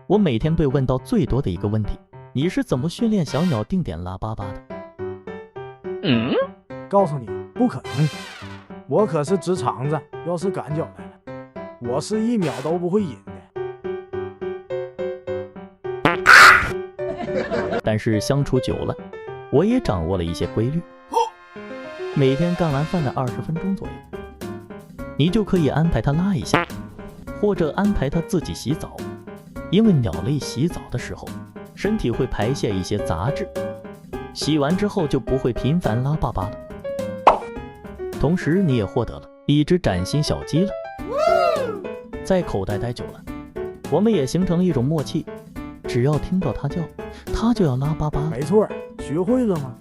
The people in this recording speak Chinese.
我每天被问到最多的一个问题，你是怎么训练小鸟定点拉粑粑的？告诉你，不可能，我可是直肠子，要是赶脚来了，我是1秒都不会引的。但是相处久了，我也掌握了一些规律。每天干完饭的20分钟左右，你就可以安排它拉一下，或者安排它自己洗澡。因为鸟类洗澡的时候，身体会排泄一些杂质，洗完之后就不会频繁拉粑粑了。同时你也获得了一只崭新小鸡了。在口袋待久了，我们也形成了一种默契，只要听到它叫，它就要拉粑粑。没错，学会了吗？